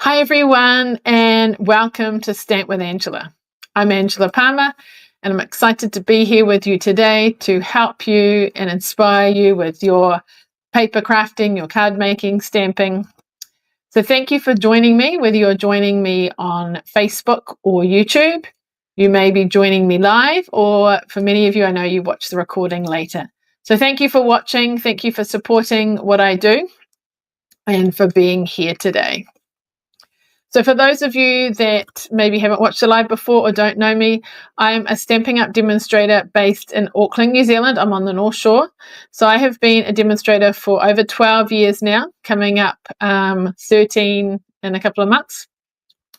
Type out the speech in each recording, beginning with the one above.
Hi everyone, and welcome to Stamp with Angela. I'm Angela Palmer, and I'm excited to be here with you today to help you and inspire you with your paper crafting, your card making, stamping. So thank you for joining me, whether you're joining me on Facebook or YouTube. You may be joining me live, or for many of you, I know you watch the recording later. So thank you for watching, thank you for supporting what I do, and for being here today. So for those of you that maybe haven't watched the live before or don't know me, I'm a Stampin' Up demonstrator based in Auckland, New Zealand. I'm on the North Shore. So I have been a demonstrator for over 12 years now, coming up 13 in a couple of months.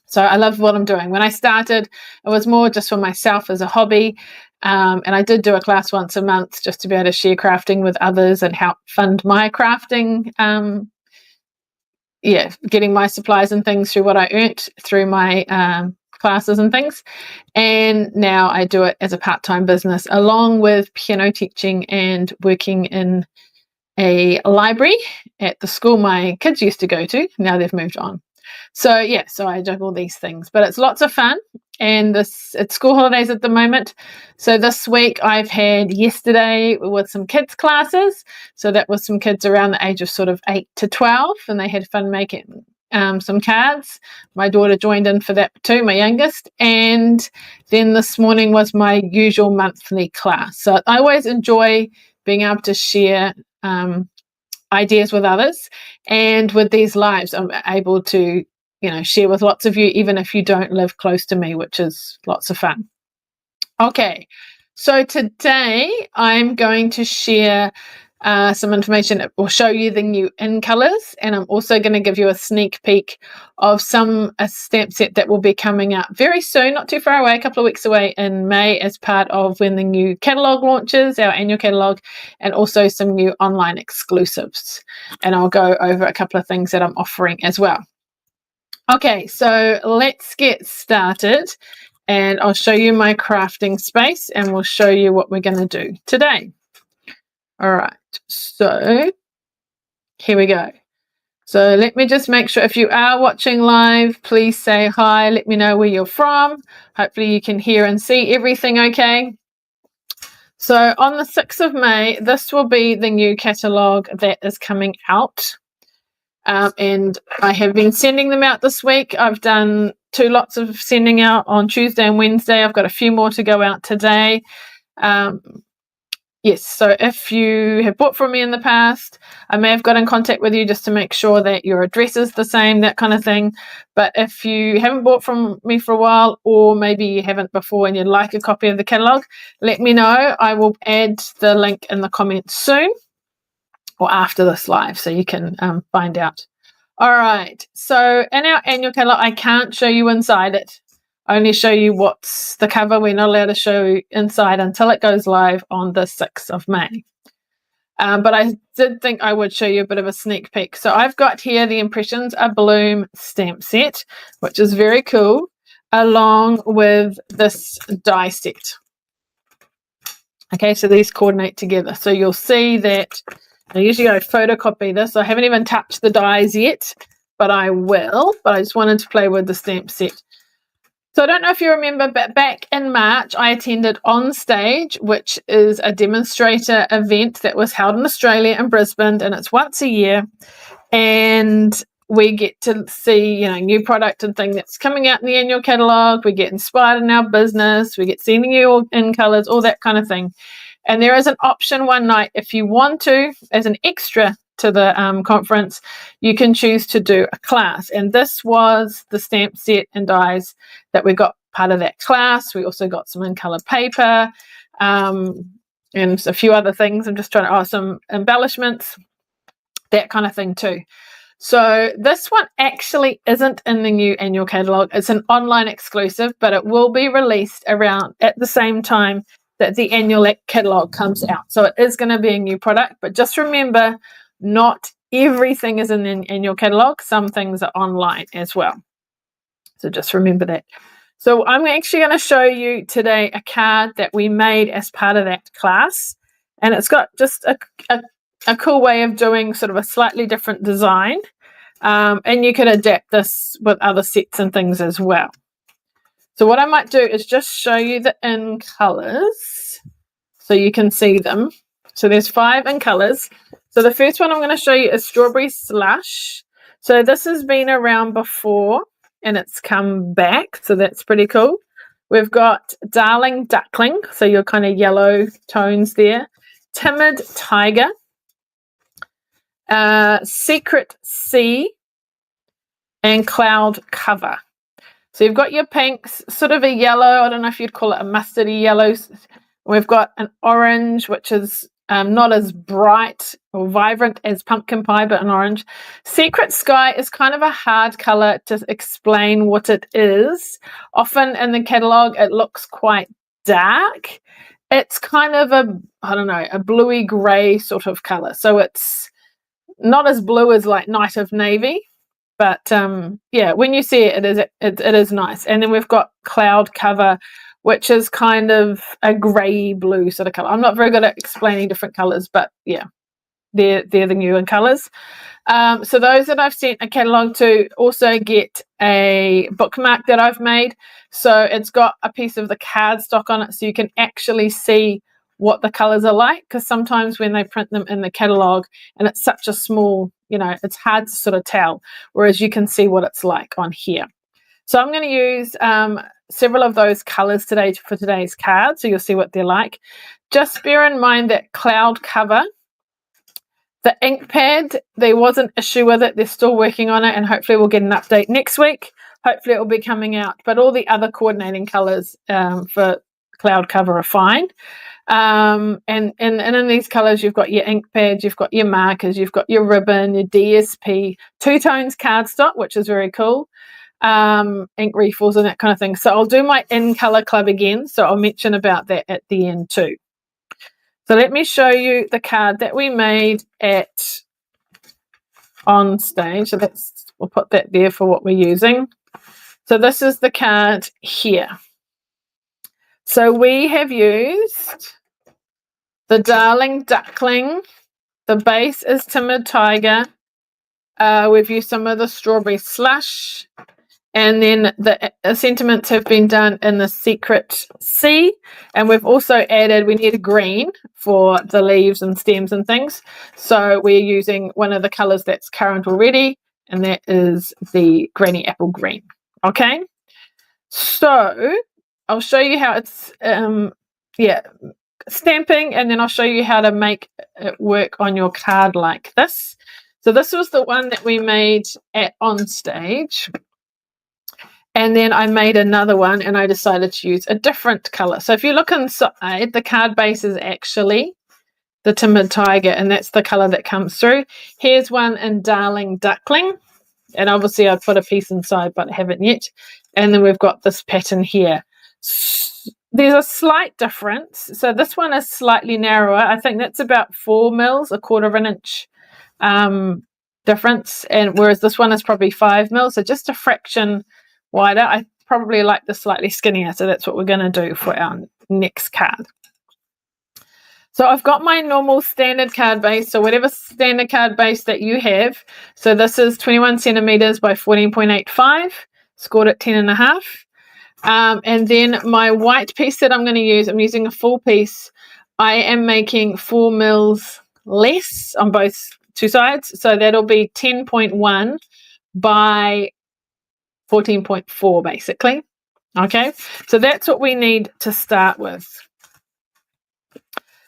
So I love what I'm doing. When I started, it was more just for myself as a hobby. And I did do a class once a month just to be able to share crafting with others and help fund my crafting getting my supplies and things through what I earned through my classes and things. And now I do it as a part-time business along with piano teaching and working in a library at the school my kids used to go to. Now they've moved on. So I juggle these things, but it's lots of fun. And it's school holidays at the moment. So this week I've had yesterday with some kids classes. So that was some kids around the age of sort of 8 to 12, and they had fun making some cards. My daughter joined in for that too, my youngest. And then this morning was my usual monthly class. So I always enjoy being able to share ideas with others. And with these lives, I'm able to share with lots of you, even if you don't live close to me, which is lots of fun. Okay, so today I'm going to share some information that will show you the new in colors, and I'm also going to give you a sneak peek of a stamp set that will be coming out very soon, not too far away, a couple of weeks away in May, as part of when the new catalogue launches, our annual catalogue, and also some new online exclusives. And I'll go over a couple of things that I'm offering as well. Okay, so let's get started, and I'll show you my crafting space and we'll show you what we're going to do today. All right, so here we go. So let me just make sure, if you are watching live, please say hi, let me know where you're from. Hopefully you can hear and see everything okay. So on the 6th of May, this will be the new catalogue that is coming out. And I have been sending them out this week. I've done 2 lots of sending out on Tuesday and Wednesday. I've got a few more to go out today. Yes, so if you have bought from me in the past, I may have got in contact with you just to make sure that your address is the same, that kind of thing. But if you haven't bought from me for a while, or maybe you haven't before and you'd like a copy of the catalogue, let me know. I will add the link in the comments soon, or after this live, so you can find out. All right, so in our annual catalogue, I can't show you inside it. I only show you what's the cover. We're not allowed to show inside until it goes live on the 6th of May. But I did think I would show you a bit of a sneak peek. So I've got here the Impressions Abloom stamp set, which is very cool, along with this die set. Okay, so these coordinate together. So you'll see that usually I photocopy this. I haven't even touched the dies yet, but I will. But I just wanted to play with the stamp set. So I don't know if you remember, but back in March, I attended OnStage, which is a demonstrator event that was held in Australia in Brisbane, and it's once a year. And we get to see, new product and thing that's coming out in the annual catalogue. We get inspired in our business. We get sending you in colours, all that kind of thing. And there is an option one night, if you want to, as an extra to the conference, you can choose to do a class. And this was the stamp set and dies that we got part of that class. We also got some in-colour paper and a few other things. I'm just trying to, some embellishments, that kind of thing too. So this one actually isn't in the new annual catalogue. It's an online exclusive, but it will be released around at the same time that the annual catalogue comes out. So it is going to be a new product, but just remember, not everything is in the annual catalogue. Some things are online as well. So just remember that. So I'm actually going to show you today a card that we made as part of that class. And it's got just a cool way of doing sort of a slightly different design. And you could adapt this with other sets and things as well. So what I might do is just show you the in colours so you can see them. So there's 5 in colours. So the first one I'm going to show you is Strawberry Slush. So this has been around before and it's come back. So that's pretty cool. We've got Darling Duckling. So your kind of yellow tones there. Timid Tiger. Secret Sea. And Cloud Cover. So you've got your pinks, sort of a yellow, I don't know if you'd call it a mustardy yellow. We've got an orange, which is not as bright or vibrant as pumpkin pie, but an orange. Secret Sky is kind of a hard colour to explain what it is. Often in the catalogue, it looks quite dark. It's kind of a bluey grey sort of colour. So it's not as blue as like Night of Navy. But yeah, when you see it, it is nice. And then we've got Cloud Cover, which is kind of a grey blue sort of colour. I'm not very good at explaining different colours, but yeah, they're the new in colours. So those that I've sent a catalogue to also get a bookmark that I've made. So it's got a piece of the cardstock on it so you can actually see what the colours are like, because sometimes when they print them in the catalogue and it's such a small, it's hard to sort of tell, whereas you can see what it's like on here. So I'm going to use several of those colours today for today's card, so you'll see what they're like. Just bear in mind that Cloud Cover, the ink pad, there was an issue with it. They're still working on it, and hopefully we'll get an update next week. Hopefully it will be coming out, but all the other coordinating colours for Cloud Cover are fine. And in these colours, you've got your ink pads, you've got your markers, you've got your ribbon, your DSP, 2 tones cardstock, which is very cool, ink refills and that kind of thing. So I'll do my in colour club again, so I'll mention about that at the end too. So let me show you the card that we made at OnStage. So we'll put that there for what we're using. So this is the card here. So we have used the Darling Duckling. The base is Timid Tiger. We've used some of the Strawberry Slush. And then the sentiments have been done in the Secret Sea. And we've also added, we need a green for the leaves and stems and things. So we're using one of the colours that's current already, and that is the Granny Apple Green. Okay? So I'll show you how it's, stamping, and then I'll show you how to make it work on your card like this. So this was the one that we made at OnStage. And then I made another one and I decided to use a different colour. So if you look inside, the card base is actually the Timid Tiger, and that's the colour that comes through. Here's one in Darling Duckling. And obviously I put a piece inside, but I haven't yet. And then we've got this pattern here. There's a slight difference. So this one is slightly narrower. I think that's about 4 mils, a quarter of an inch difference. And whereas this one is probably 5 mils, so just a fraction wider. I probably like this slightly skinnier, so that's what we're going to do for our next card. So I've got my normal standard card base, so whatever standard card base that you have. So this is 21 centimeters by 14.85, scored at 10.5. And then my white piece that I'm going to use, I'm using a full piece. I am making 4 mils less on both 2 sides, so that'll be 10.1 by 14.4 basically. Okay, so that's what we need to start with.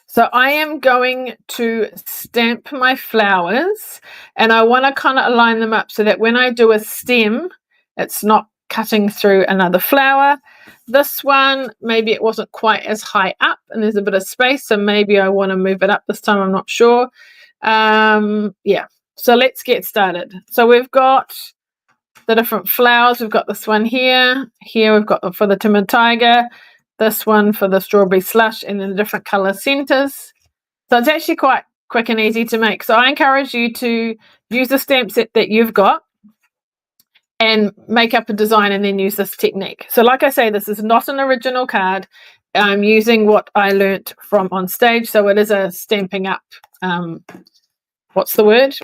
So I am going to stamp my flowers, and I want to kind of align them up so that when I do a stem, it's not cutting through another flower. This one, maybe it wasn't quite as high up and there's a bit of space, so maybe I want to move it up this time, I'm not sure. Yeah, so let's get started. So we've got the different flowers. We've got this one here. Here we've got for the Timid Tiger, this one for the Strawberry Slush, and then the different colour centres. So it's actually quite quick and easy to make. So I encourage you to use the stamp set that you've got and make up a design and then use this technique. So like I say, this is not an original card. I'm using what I learnt from OnStage. So it is a stamping up, what's the word?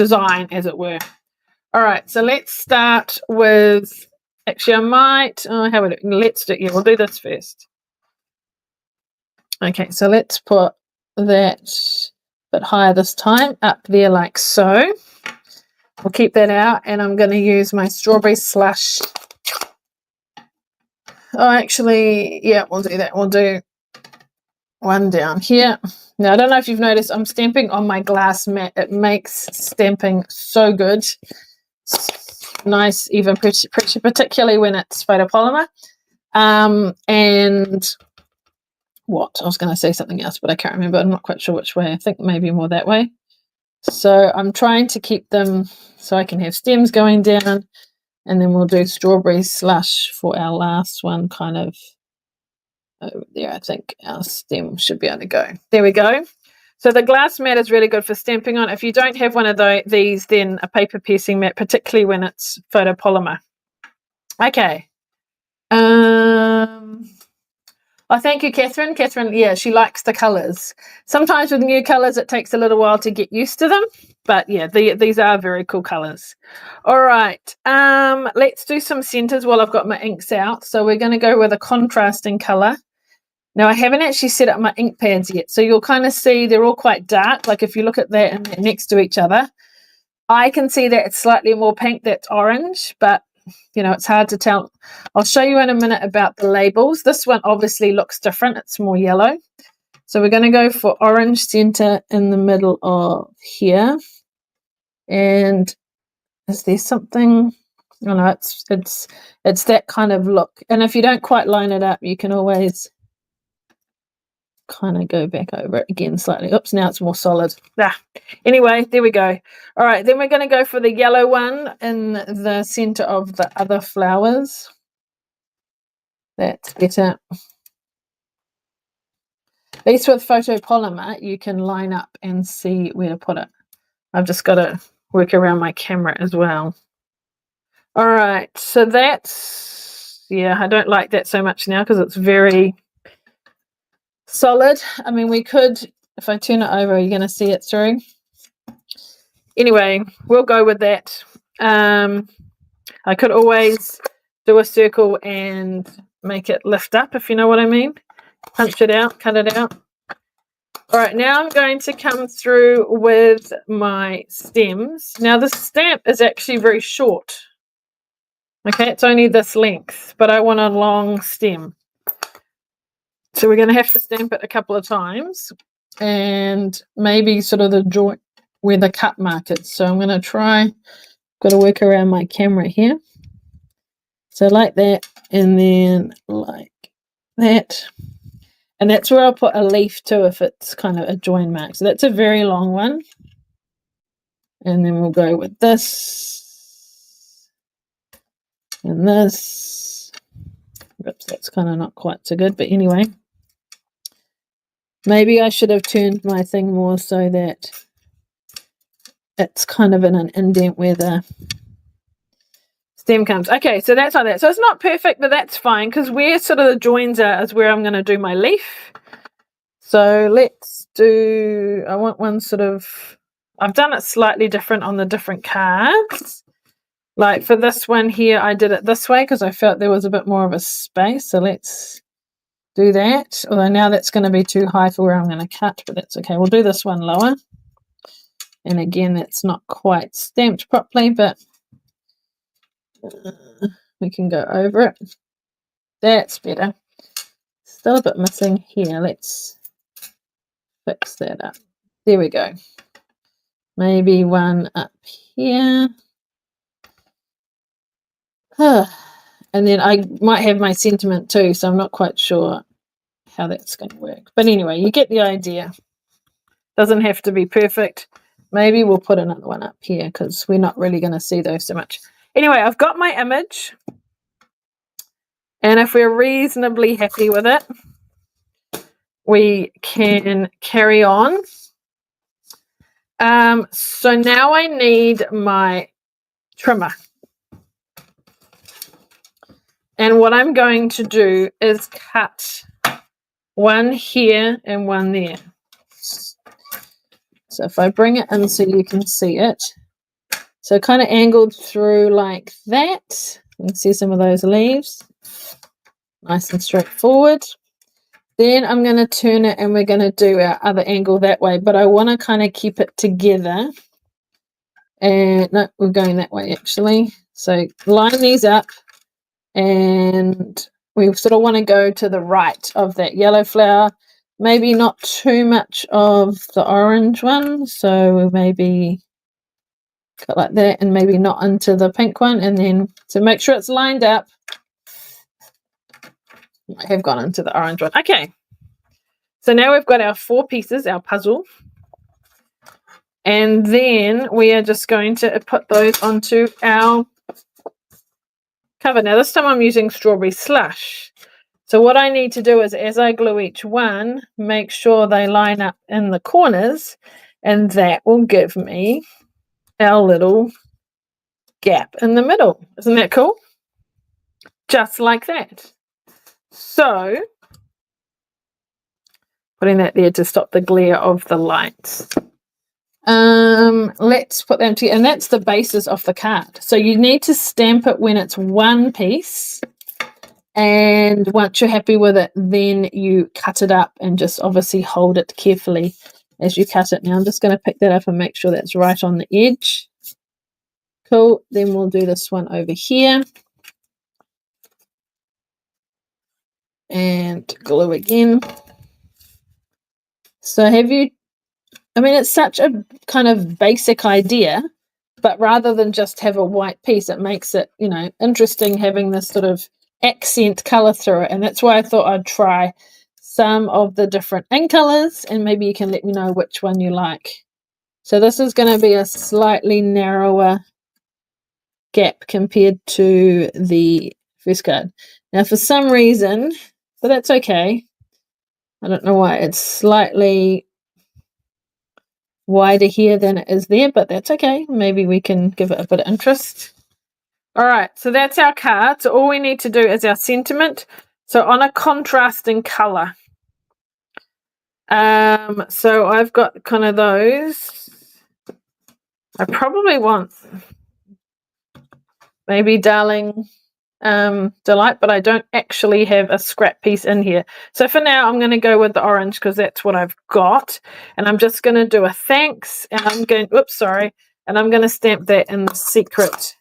design, as it were. All right, so let's start with, actually I might, let's do, yeah, we'll do this first. Okay, so let's put that a bit higher this time, up there like so. We'll keep that out, and I'm going to use my strawberry slush. Oh, actually, yeah, we'll do that. We'll do one down here. Now, I don't know if you've noticed, I'm stamping on my glass mat. It makes stamping so good. Nice, even pressure, particularly when it's photopolymer. And what? I was going to say something else, but I can't remember. I'm not quite sure which way. I think maybe more that way. So I'm trying to keep them so I can have stems going down, and then we'll do strawberry slush for our last one, kind of over there. I think our stem should be able to go. There we go. So the glass mat is really good for stamping on. If you don't have one of these, then a paper piercing mat, particularly when it's photopolymer. Okay. Oh, thank you, Catherine. Catherine, yeah, she likes the colours. Sometimes with new colours, it takes a little while to get used to them. But yeah, these are very cool colours. All right, let's do some centres while I've got my inks out. So we're going to go with a contrasting colour. Now, I haven't actually set up my ink pads yet. So you'll kind of see they're all quite dark. Like if you look at that and they're next to each other, I can see that it's slightly more pink, that's orange, but you know, it's hard to tell. I'll show you in a minute about the labels. This one obviously looks different. It's more yellow. So we're going to go for orange center in the middle of here. And is there something? Oh no, it's that kind of look. And if you don't quite line it up, you can always kind of go back over it again slightly. Oops, now it's more solid. Anyway, there we go. All right, then we're going to go for the yellow one in the center of the other flowers. That's better. At least with photopolymer, you can line up and see where to put it. I've just got to work around my camera as well. All right, so that's, yeah, I don't like that so much now because it's very solid. I mean, we could, if I turn it over, you're going to see it through. Anyway, we'll go with that. I could always do a circle and make it lift up, if you know what I mean. Punch it out, cut it out. All right, now I'm going to come through with my stems. Now the stamp is actually very short. Okay, it's only this length, but I want a long stem. So we're going to have to stamp it a couple of times and maybe sort of the joint where the cut mark is. So I'm going to try, got to work around my camera here. So like that, and then like that. And that's where I'll put a leaf too if it's kind of a join mark. So that's a very long one. And then we'll go with this and this. Oops, that's kind of not quite so good, but anyway. Maybe I should have turned my thing more so that it's kind of in an indent where the stem comes. Okay, so that's like that. So it's not perfect, but that's fine because where sort of the joins are is where I'm going to do my leaf. So let's do, I want one sort of, I've done it slightly different on the different cards. Like for this one here, I did it this way because I felt there was a bit more of a space. So let's do that. Although now that's going to be too high for where I'm going to cut, but that's okay. We'll do this one lower. And again, it's not quite stamped properly, but we can go over it. That's better. Still a bit missing here. Let's fix that up. There we go. Maybe one up here. And then I might have my sentiment too, so I'm not quite sure how that's going to work. But anyway, you get the idea. Doesn't have to be perfect. Maybe we'll put another one up here because we're not really going to see those so much. Anyway, I've got my image. And if we're reasonably happy with it, we can carry on. So now I need my trimmer. And what I'm going to do is cut one here and one there. So if I bring it in so you can see it, So kind of angled through like that. You can see some of those leaves. Nice and straightforward. Then I'm going to turn it and we're going to do our other angle that way, but I want to kind of keep it together. And no, we're going that way actually. So line these up and we sort of want to go to the right of that yellow flower. Maybe not too much of the orange one. So we'll maybe cut like that and maybe not into the pink one. And then to make sure it's lined up, I have gone into the orange one. Okay. So now we've got our 4 pieces, our puzzle. And then we are just going to put those onto our cover. Now this time I'm using strawberry slush. So what I need to do is as I glue each one, make sure they line up in the corners, and that will give me our little gap in the middle. Isn't that cool? Just like that. So putting that there to stop the glare of the lights. Let's put them together, and that's the basis of the card. So you need to stamp it when it's one piece, and once you're happy with it, then you cut it up and just obviously hold it carefully as you cut it. Now I'm just going to pick that up and make sure that's right on the edge. Cool. Then we'll do this one over here and glue again. So it's such a kind of basic idea, but rather than just have a white piece, it makes it, interesting having this sort of accent color through it. And that's why I thought I'd try some of the different ink colors, and maybe you can let me know which one you like. So this is going to be a slightly narrower gap compared to the first card. Now for some reason, but that's okay. I don't know why it's slightly wider here than it is there, but that's okay. Maybe we can give it a bit of interest. All right, so that's our card. So all we need to do is our sentiment. So on a contrasting color. So I've got kind of those. I probably want maybe Darling Delight, but I don't actually have a scrap piece in here. So for now, I'm going to go with the orange because that's what I've got. And I'm just going to do a thanks, and I'm going, and I'm going to stamp that in the secret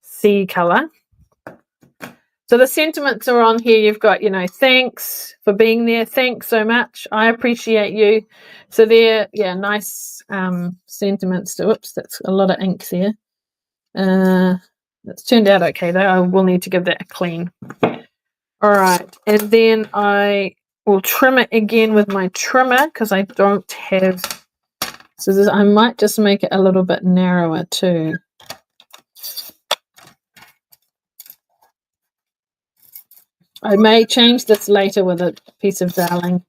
C color. So the sentiments are on here. You've got, thanks for being there. Thanks so much. I appreciate you. So they're, nice sentiments. Whoops, that's a lot of ink there. It's turned out okay though. I will need to give that a clean. All right, and then I will trim it again with my trimmer because I don't have scissors. I might just make it a little bit narrower too. I may change this later with a piece of Darling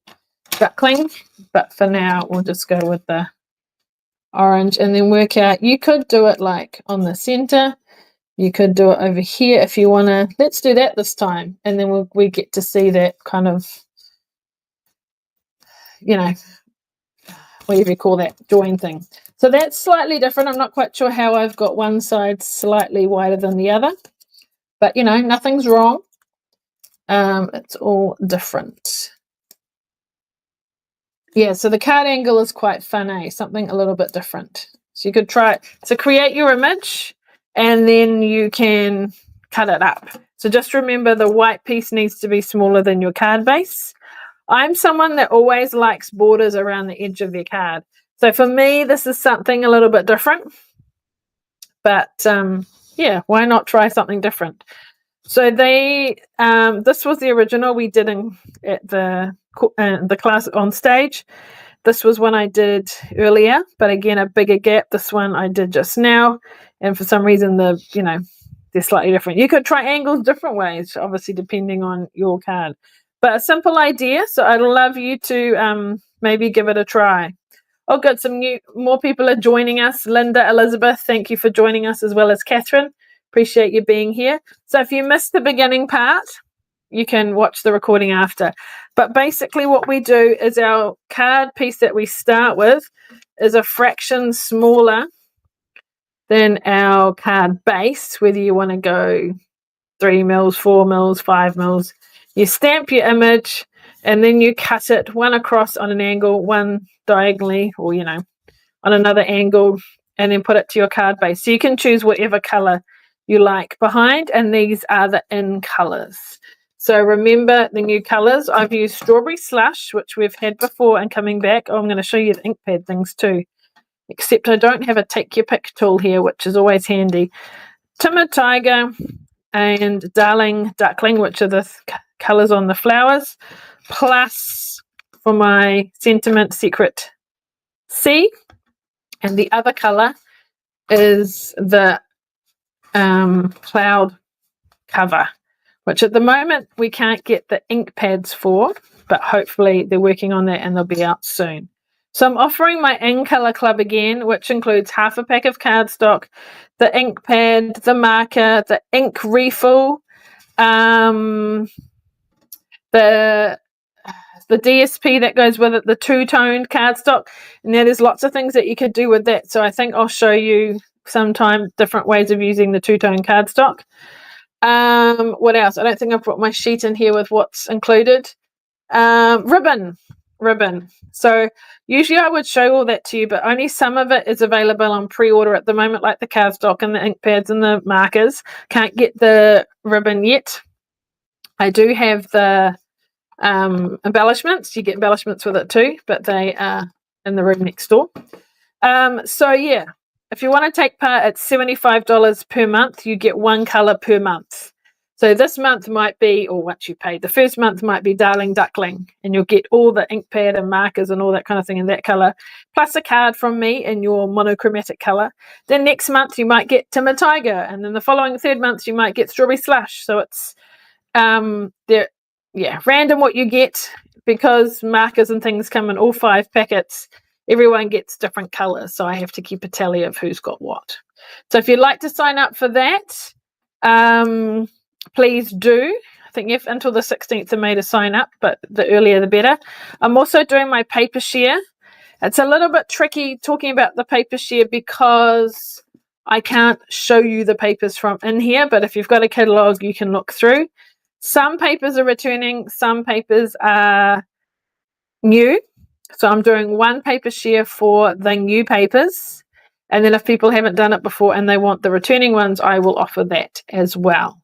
Duckling, but for now we'll just go with the orange and then work out. You could do it like on the center. You could do it over here if you want to. Let's do that this time, and then we get to see that kind of, whatever you call that, join thing. So that's slightly different. I'm not quite sure how I've got one side slightly wider than the other, but nothing's wrong. It's all different. Yeah, so the card angle is quite fun, something a little bit different. So you could try it. So create your image, and then you can cut it up. So just remember the white piece needs to be smaller than your card base. I'm someone that always likes borders around the edge of their card. So for me, this is something a little bit different. But yeah, why not try something different? So this was the original we did at the class OnStage. This was one I did earlier, but again, a bigger gap. This one I did just now. And for some reason, they're slightly different. You could try angles different ways, obviously, depending on your card. But a simple idea. So I'd love you to maybe give it a try. Oh, good. More people are joining us. Linda, Elizabeth, thank you for joining us, as well as Catherine. Appreciate you being here. So if you missed the beginning part, you can watch the recording after. But basically what we do is our card piece that we start with is a fraction smaller then our card base, whether you want to go 3 mils, 4 mils, 5 mils. You stamp your image and then you cut it one across on an angle, one diagonally, or on another angle, and then put it to your card base. So you can choose whatever color you like behind, and these are the in colors. So remember the new colors. I've used Strawberry Slush, which we've had before and coming back. Oh, I'm going to show you the ink pad things too, except I don't have a take your pick tool here, which is always handy. Timid Tiger and Darling Duckling, which are the colors on the flowers, plus for my Sentiment Secret C. And the other color is the cloud cover, which at the moment we can't get the ink pads for, but hopefully they're working on that and they'll be out soon. So I'm offering my In Colour Club again, which includes half a pack of cardstock, the ink pad, the marker, the ink refill, the DSP that goes with it, the two-toned cardstock, and there's lots of things that you could do with that. So I think I'll show you sometime different ways of using the two-tone cardstock. What else? I don't think I've put my sheet in here with what's included. Ribbon. So usually I would show all that to you, but only some of it is available on pre-order at the moment, like the cardstock and the ink pads and the markers. Can't get the ribbon yet. I do have the embellishments. You get embellishments with it too, but they are in the room next door. So yeah, if you want to take part, it's $75 per month. You get one color per month. So this month might be, or once you pay, the first month might be Darling Duckling, and you'll get all the ink pad and markers and all that kind of thing in that color, plus a card from me in your monochromatic color. Then next month you might get Timid Tiger, and then the following third month you might get Strawberry Slush. So it's random what you get, because markers and things come in all 5 packets. Everyone gets different colors, so I have to keep a tally of who's got what. So if you'd like to sign up for that, please do. I think you have until the 16th of May to sign up, but the earlier the better. I'm also doing my paper share. It's a little bit tricky talking about the paper share because I can't show you the papers from in here, but if you've got a catalogue, you can look through. Some papers are returning, some papers are new. So I'm doing one paper share for the new papers. And then if people haven't done it before and they want the returning ones, I will offer that as well.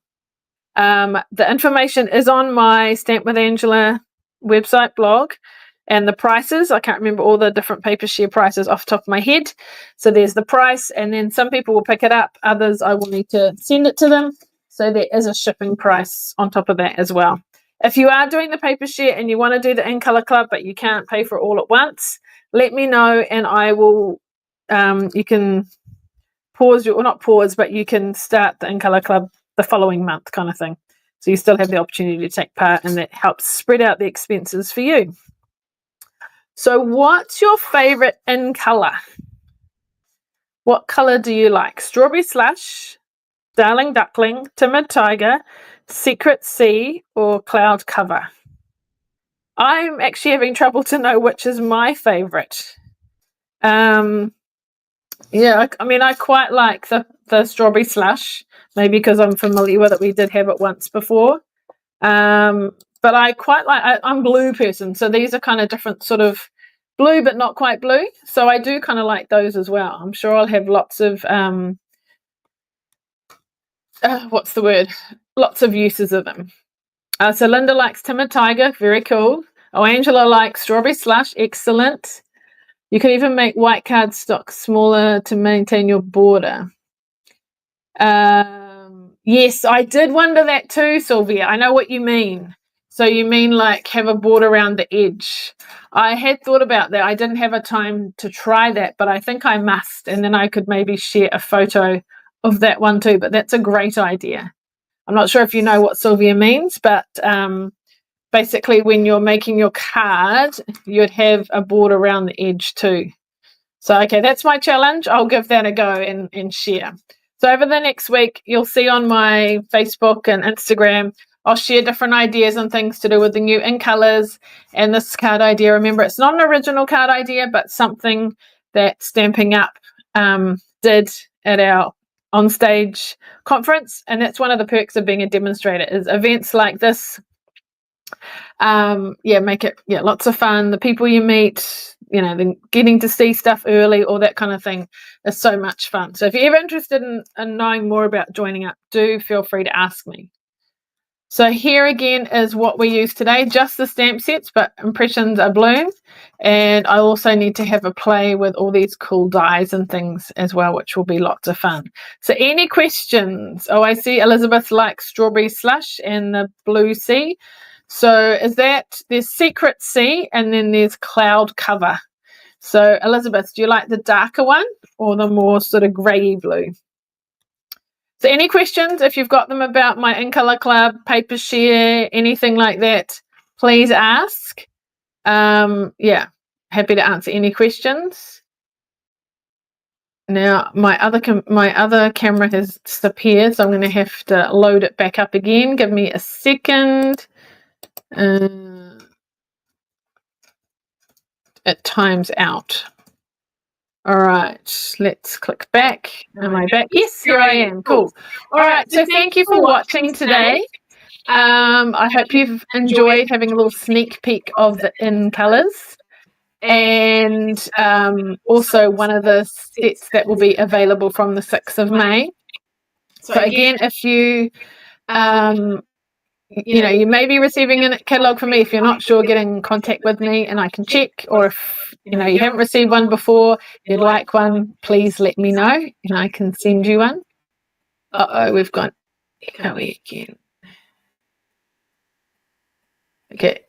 The information is on my Stamp with Angela website blog, and the prices, I can't remember all the different paper share prices off the top of my head. So there's the price, and then some people will pick it up, others I will need to send it to them. So there is a shipping price on top of that as well. If you are doing the paper share and you want to do the In Colour Club, but you can't pay for it all at once, let me know and I will, you can pause, or not pause, but you can start the In Colour Club the following month kind of thing. So you still have the opportunity to take part, and that helps spread out the expenses for you. So what's your favorite in colour? What colour do you like? Strawberry Slush, Darling Duckling, Timid Tiger, Secret Sea, or Cloud Cover? I'm actually having trouble to know which is my favourite. Yeah, I mean, I quite like the Strawberry Slush, maybe because I'm familiar with it. We did have it once before. But I quite like, I'm a blue person, so these are kind of different sort of blue, but not quite blue. So I do kind of like those as well. I'm sure I'll have lots of, what's the word? Lots of uses of them. So Linda likes Timid Tiger, very cool. Oh, Angela likes Strawberry Slush, excellent. You can even make white cardstock smaller to maintain your border. Yes, I did wonder that too, Sylvia. I know what you mean. So you mean like have a border around the edge. I had thought about that. I didn't have a time to try that, but I think I must. And then I could maybe share a photo of that one too. But that's a great idea. I'm not sure if you know what Sylvia means, but basically when you're making your card, you'd have a border around the edge too. So, okay, that's my challenge. I'll give that a go and share. So over the next week, you'll see on my Facebook and Instagram, I'll share different ideas and things to do with the new in colours and this card idea. Remember, it's not an original card idea, but something that Stamping Up did at our OnStage conference, and that's one of the perks of being a demonstrator, is events like this make it lots of fun. The people you meet, then getting to see stuff early, all that kind of thing is so much fun. So if you're ever interested in knowing more about joining up, do feel free to ask me. So here again is what we use today, just the stamp sets, but impressions are Abloom. And I also need to have a play with all these cool dies and things as well, which will be lots of fun. So any questions? Oh, I see Elizabeth likes strawberry slush and the blue sea. So is that, there's secret sea and then there's cloud cover. So Elizabeth, do you like the darker one or the more sort of grey blue? So any questions, if you've got them about my In Colour Club, Paper Share, anything like that, please ask. Happy to answer any questions. Now, my other camera has disappeared, so I'm going to have to load it back up again. Give me a second. It times out. All right, let's click back. Am I back? Yes, here I am. Cool. All right, so thank you for watching today. I hope you've enjoyed having a little sneak peek of the In Colours, and also one of the sets that will be available from the 6th of May. So again, if you you may be receiving a catalogue from me. If you're not sure, get in contact with me and I can check. Or if you haven't received one before, you'd like one, please let me know and I can send you one. We've got echoey again. Okay.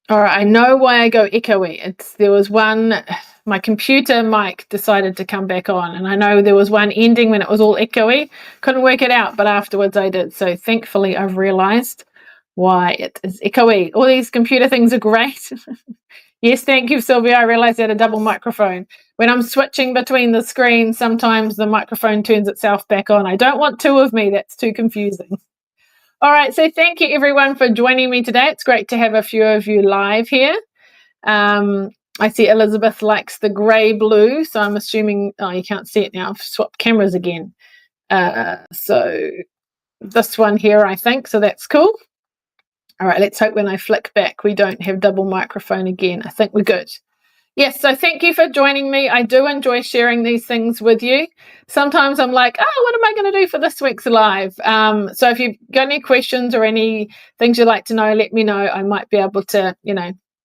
All right, I know why I go echoey. There was one, my computer mic decided to come back on, and I know there was one ending when it was all echoey. Couldn't work it out, but afterwards I did. So thankfully I've realized why it is echoey. All these computer things are great. Yes, thank you, Sylvia. I realized I had a double microphone. When I'm switching between the screens, sometimes the microphone turns itself back on. I don't want two of me. That's too confusing. All right, so thank you everyone for joining me today. It's great to have a few of you live here. I see Elizabeth likes the grey blue, so I'm assuming, you can't see it now. I've swapped cameras again. So this one here, I think, so that's cool. All right, let's hope when I flick back, we don't have double microphone again. I think we're good. Yes, so thank you for joining me. I do enjoy sharing these things with you. Sometimes I'm like, what am I going to do for this week's live? So if you've got any questions or any things you'd like to know, let me know. I might be able to,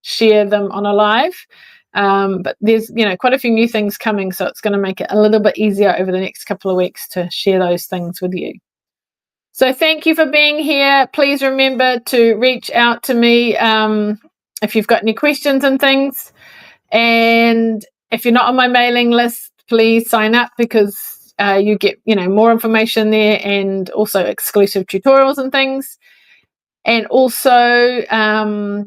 share them on a live. But there's, quite a few new things coming, so it's going to make it a little bit easier over the next couple of weeks to share those things with you. So thank you for being here. Please remember to reach out to me if you've got any questions and things. And if you're not on my mailing list, please sign up, because you get more information there, and also exclusive tutorials and things. And also I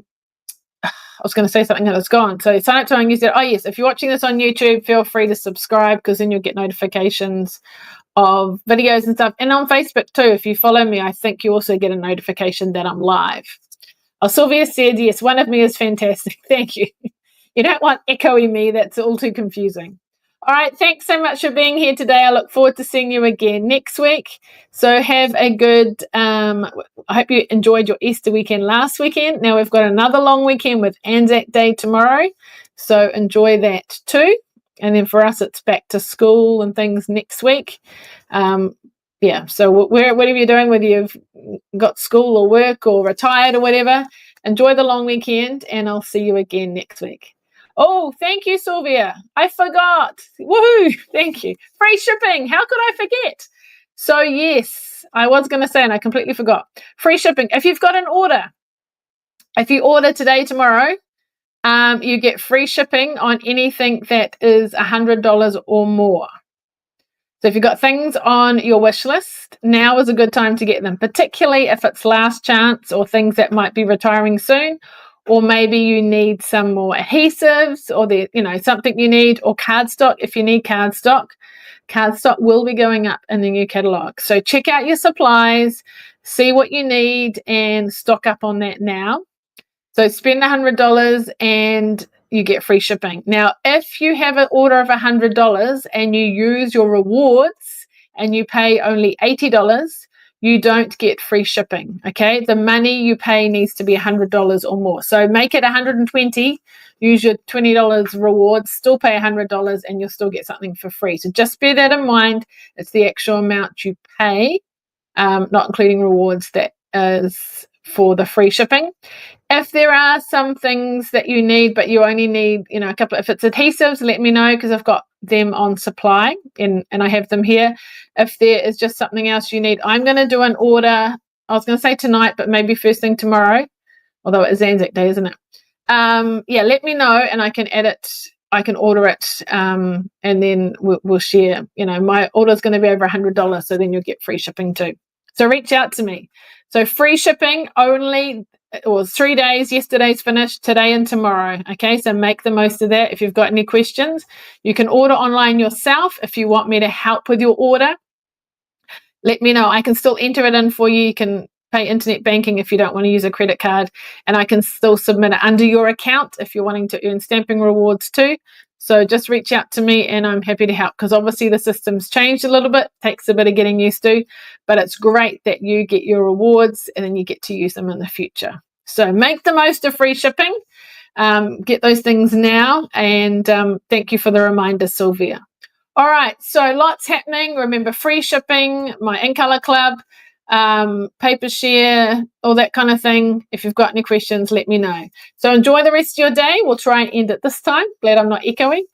was going to say something that was gone. So sign up to my newsletter. Oh yes, if you're watching this on YouTube, feel free to subscribe, because then you'll get notifications of videos and stuff. And on Facebook too, if you follow me, I think you also get a notification that I'm live. Sylvia said yes, one of me is fantastic. Thank you. You don't want echoey me. That's all too confusing. All right. Thanks so much for being here today. I look forward to seeing you again next week. So have a good, I hope you enjoyed your Easter weekend last weekend. Now we've got another long weekend with Anzac Day tomorrow. So enjoy that too. And then for us, it's back to school and things next week. So whatever you're doing, whether you've got school or work or retired or whatever, enjoy the long weekend, and I'll see you again next week. Oh, thank you, Sylvia. I forgot. Woohoo! Thank you. Free shipping. How could I forget? So yes, I was going to say, and I completely forgot. Free shipping. If you've got an order, if you order today, tomorrow, you get free shipping on anything that is $100 or more. So if you've got things on your wish list, now is a good time to get them, particularly if it's last chance or things that might be retiring soon, or maybe you need some more adhesives, or something you need, or cardstock. If you need cardstock will be going up in the new catalogue. So check out your supplies, see what you need, and stock up on that now. So spend $100 and you get free shipping. Now, if you have an order of $100 and you use your rewards and you pay only $80, you don't get free shipping. Okay, the money you pay needs to be $100 or more. So make it $120. Use your $20 rewards, still pay $100, and you'll still get something for free. So just bear that in mind. It's the actual amount you pay, not including rewards, that is for the free shipping. If there are some things that you need, but you only need, a couple, if it's adhesives, let me know, because I've got them on supply and I have them here. If there is just something else you need, I'm going to do an order. I was going to say tonight, but maybe first thing tomorrow, although it is Anzac Day, isn't it? Yeah, let me know and I can add it. I can order it, and then we'll share. My order is going to be over $100, so then you'll get free shipping too. So reach out to me. So free shipping only. It was 3 days. Yesterday's finished, today and tomorrow. Okay, so make the most of that. If you've got any questions, you can order online yourself. If you want me to help with your order, let me know. I can still enter it in for you. You can pay internet banking if you don't want to use a credit card, and I can still submit it under your account if you're wanting to earn stamping rewards too. So just reach out to me and I'm happy to help, because obviously the system's changed a little bit, takes a bit of getting used to, but it's great that you get your rewards and then you get to use them in the future. So make the most of free shipping. Get those things now, and thank you for the reminder, Sylvia. All right, so lots happening. Remember, free shipping, my In-Color Club, Paper Share, all that kind of thing. If you've got any questions, let me know. So enjoy the rest of your day. We'll try and end it this time. Glad I'm not echoing.